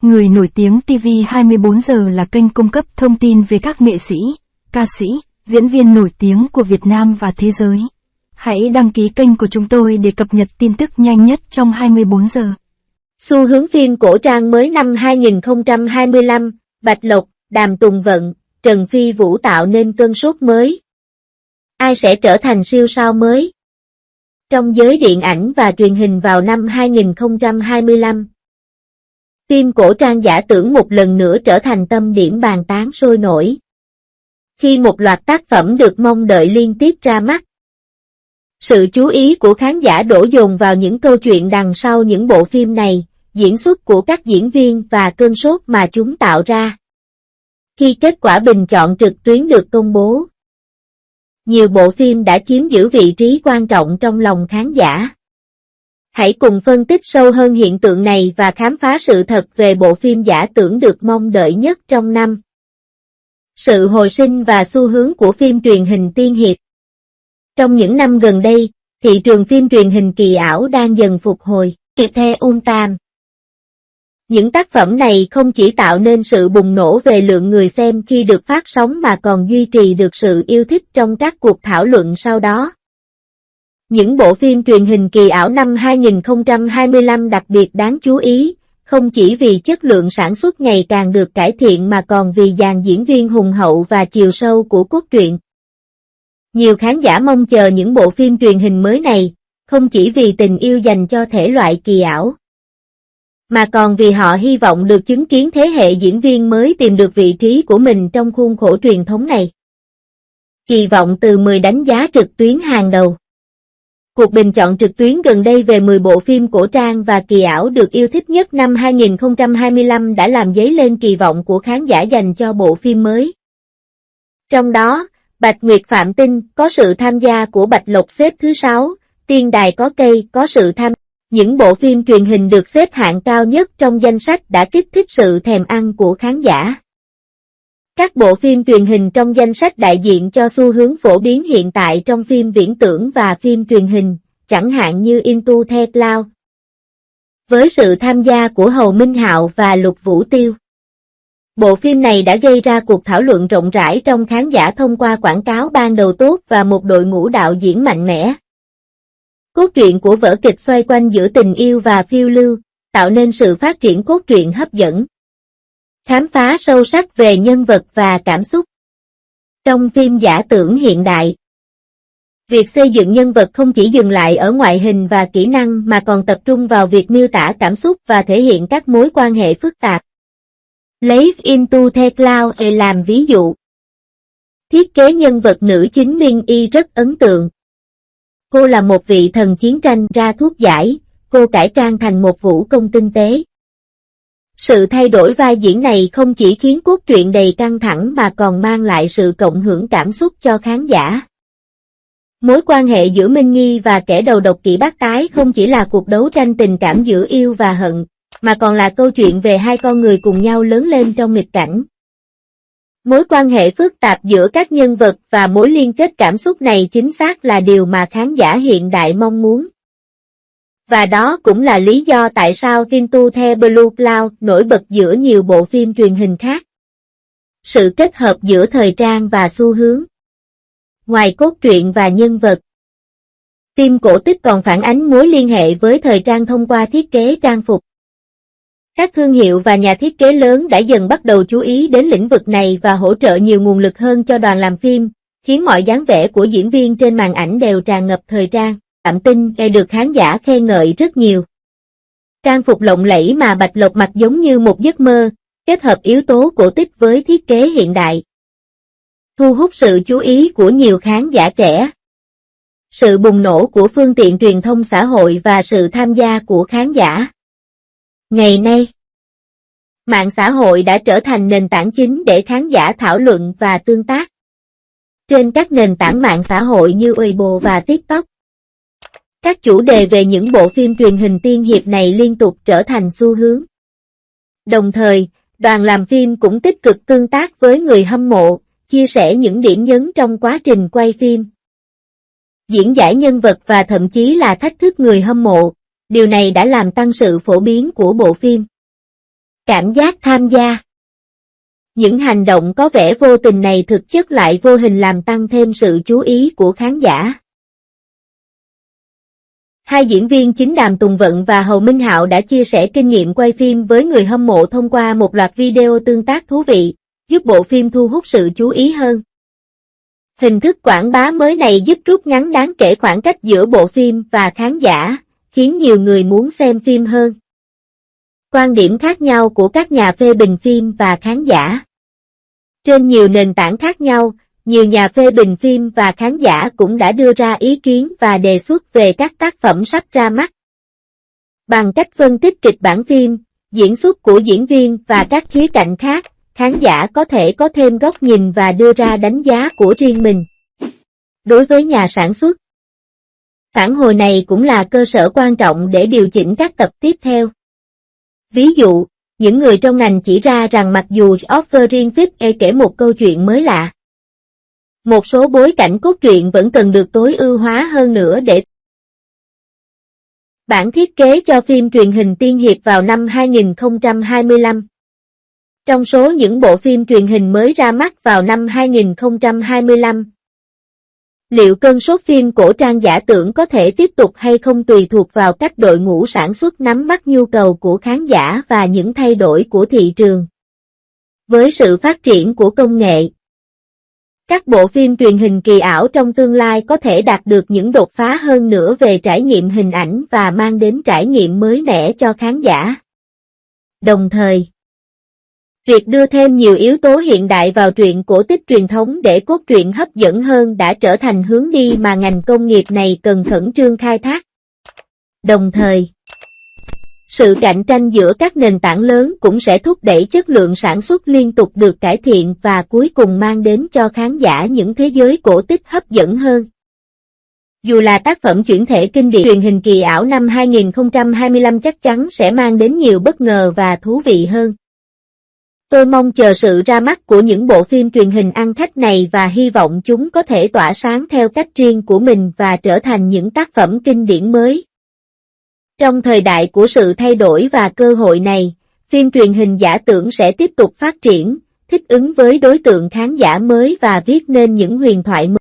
Người nổi tiếng TV 24 giờ là kênh cung cấp thông tin về các nghệ sĩ, ca sĩ, diễn viên nổi tiếng của Việt Nam và thế giới. Hãy đăng ký kênh của chúng tôi để cập nhật tin tức nhanh nhất trong 24 giờ. Xu hướng phim cổ trang mới năm 2025, Bạch Lộc, Đàm Tùng Vận, Trần Phi Vũ tạo nên cơn sốt mới. Ai sẽ trở thành siêu sao mới trong giới điện ảnh và truyền hình vào năm 2025? Phim cổ trang giả tưởng một lần nữa trở thành tâm điểm bàn tán sôi nổi, khi một loạt tác phẩm được mong đợi liên tiếp ra mắt. Sự chú ý của khán giả đổ dồn vào những câu chuyện đằng sau những bộ phim này, diễn xuất của các diễn viên và cơn sốt mà chúng tạo ra. Khi kết quả bình chọn trực tuyến được công bố, nhiều bộ phim đã chiếm giữ vị trí quan trọng trong lòng khán giả. Hãy cùng phân tích sâu hơn hiện tượng này và khám phá sự thật về bộ phim giả tưởng được mong đợi nhất trong năm. Sự hồi sinh và xu hướng của phim truyền hình tiên hiệp. Trong những năm gần đây, thị trường phim truyền hình kỳ ảo đang dần phục hồi, kịp theo Tam. Những tác phẩm này không chỉ tạo nên sự bùng nổ về lượng người xem khi được phát sóng mà còn duy trì được sự yêu thích trong các cuộc thảo luận sau đó. Những bộ phim truyền hình kỳ ảo năm 2025 đặc biệt đáng chú ý, không chỉ vì chất lượng sản xuất ngày càng được cải thiện mà còn vì dàn diễn viên hùng hậu và chiều sâu của cốt truyện. Nhiều khán giả mong chờ những bộ phim truyền hình mới này, không chỉ vì tình yêu dành cho thể loại kỳ ảo, mà còn vì họ hy vọng được chứng kiến thế hệ diễn viên mới tìm được vị trí của mình trong khuôn khổ truyền thống này. Kỳ vọng từ 10 đánh giá trực tuyến hàng đầu. Cuộc bình chọn trực tuyến gần đây về 10 bộ phim cổ trang và kỳ ảo được yêu thích nhất năm 2025 đã làm dấy lên kỳ vọng của khán giả dành cho bộ phim mới. Trong đó, Bạch Nguyệt Phạm Tinh có sự tham gia của Bạch Lộc xếp thứ 6, Tiên Đài có cây có sự tham gia. Những bộ phim truyền hình được xếp hạng cao nhất trong danh sách đã kích thích sự thèm ăn của khán giả. Các bộ phim truyền hình trong danh sách đại diện cho xu hướng phổ biến hiện tại trong phim viễn tưởng và phim truyền hình, chẳng hạn như Into the Cloud, với sự tham gia của Hầu Minh Hạo và Lục Vũ Tiêu. Bộ phim này đã gây ra cuộc thảo luận rộng rãi trong khán giả thông qua quảng cáo ban đầu tốt và một đội ngũ đạo diễn mạnh mẽ. Cốt truyện của vở kịch xoay quanh giữa tình yêu và phiêu lưu, tạo nên sự phát triển cốt truyện hấp dẫn. Khám phá sâu sắc về nhân vật và cảm xúc. Trong phim giả tưởng hiện đại, việc xây dựng nhân vật không chỉ dừng lại ở ngoại hình và kỹ năng mà còn tập trung vào việc miêu tả cảm xúc và thể hiện các mối quan hệ phức tạp. Lấy Into the Cloud làm ví dụ. Thiết kế nhân vật nữ chính Minh Y rất ấn tượng. Cô là một vị thần chiến tranh ra thuốc giải, cô cải trang thành một vũ công tinh tế. Sự thay đổi vai diễn này không chỉ khiến cốt truyện đầy căng thẳng mà còn mang lại sự cộng hưởng cảm xúc cho khán giả. Mối quan hệ giữa Minh Nghi và kẻ đầu độc kỷ bác tái không chỉ là cuộc đấu tranh tình cảm giữa yêu và hận, mà còn là câu chuyện về hai con người cùng nhau lớn lên trong nghịch cảnh. Mối quan hệ phức tạp giữa các nhân vật và mối liên kết cảm xúc này chính xác là điều mà khán giả hiện đại mong muốn. Và đó cũng là lý do tại sao Into the Blue Cloud nổi bật giữa nhiều bộ phim truyền hình khác. Sự kết hợp giữa thời trang và xu hướng. Ngoài cốt truyện và nhân vật, phim cổ tích còn phản ánh mối liên hệ với thời trang thông qua thiết kế trang phục. Các thương hiệu và nhà thiết kế lớn đã dần bắt đầu chú ý đến lĩnh vực này và hỗ trợ nhiều nguồn lực hơn cho đoàn làm phim, khiến mọi dáng vẻ của diễn viên trên màn ảnh đều tràn ngập thời trang. Phạm Tinh được khán giả khen ngợi rất nhiều. Trang phục lộng lẫy mà Bạch Lộc mặc giống như một giấc mơ, kết hợp yếu tố cổ tích với thiết kế hiện đại, thu hút sự chú ý của nhiều khán giả trẻ. Sự bùng nổ của phương tiện truyền thông xã hội và sự tham gia của khán giả. Ngày nay, mạng xã hội đã trở thành nền tảng chính để khán giả thảo luận và tương tác. Trên các nền tảng mạng xã hội như Weibo và TikTok, các chủ đề về những bộ phim truyền hình tiên hiệp này liên tục trở thành xu hướng. Đồng thời, đoàn làm phim cũng tích cực tương tác với người hâm mộ, chia sẻ những điểm nhấn trong quá trình quay phim. Diễn giải nhân vật và thậm chí là thách thức người hâm mộ, điều này đã làm tăng sự phổ biến của bộ phim. Cảm giác tham gia. Những hành động có vẻ vô tình này thực chất lại vô hình làm tăng thêm sự chú ý của khán giả. Hai diễn viên chính Đàm Tùng Vận và Hầu Minh Hạo đã chia sẻ kinh nghiệm quay phim với người hâm mộ thông qua một loạt video tương tác thú vị, giúp bộ phim thu hút sự chú ý hơn. Hình thức quảng bá mới này giúp rút ngắn đáng kể khoảng cách giữa bộ phim và khán giả, khiến nhiều người muốn xem phim hơn. Quan điểm khác nhau của các nhà phê bình phim và khán giả. Trên nhiều nền tảng khác nhau, nhiều nhà phê bình phim và khán giả cũng đã đưa ra ý kiến và đề xuất về các tác phẩm sắp ra mắt. Bằng cách phân tích kịch bản phim, diễn xuất của diễn viên và các khía cạnh khác, khán giả có thể có thêm góc nhìn và đưa ra đánh giá của riêng mình. Đối với nhà sản xuất, phản hồi này cũng là cơ sở quan trọng để điều chỉnh các tập tiếp theo. Ví dụ, những người trong ngành chỉ ra rằng mặc dù Offering Fic kể một câu chuyện mới lạ, một số bối cảnh cốt truyện vẫn cần được tối ưu hóa hơn nữa để bản thiết kế cho phim truyền hình tiên hiệp vào năm 2025. Trong số những bộ phim truyền hình mới ra mắt vào năm 2025, liệu cơn sốt phim cổ trang giả tưởng có thể tiếp tục hay không tùy thuộc vào cách đội ngũ sản xuất nắm bắt nhu cầu của khán giả và những thay đổi của thị trường. Với sự phát triển của công nghệ, các bộ phim truyền hình kỳ ảo trong tương lai có thể đạt được những đột phá hơn nữa về trải nghiệm hình ảnh và mang đến trải nghiệm mới mẻ cho khán giả. Đồng thời, việc đưa thêm nhiều yếu tố hiện đại vào truyện cổ tích truyền thống để cốt truyện hấp dẫn hơn đã trở thành hướng đi mà ngành công nghiệp này cần khẩn trương khai thác. Đồng thời, sự cạnh tranh giữa các nền tảng lớn cũng sẽ thúc đẩy chất lượng sản xuất liên tục được cải thiện và cuối cùng mang đến cho khán giả những thế giới cổ tích hấp dẫn hơn. Dù là tác phẩm chuyển thể kinh điển, truyền hình kỳ ảo năm 2025 chắc chắn sẽ mang đến nhiều bất ngờ và thú vị hơn. Tôi mong chờ sự ra mắt của những bộ phim truyền hình ăn khách này và hy vọng chúng có thể tỏa sáng theo cách riêng của mình và trở thành những tác phẩm kinh điển mới. Trong thời đại của sự thay đổi và cơ hội này, phim truyền hình giả tưởng sẽ tiếp tục phát triển, thích ứng với đối tượng khán giả mới và viết nên những huyền thoại mới.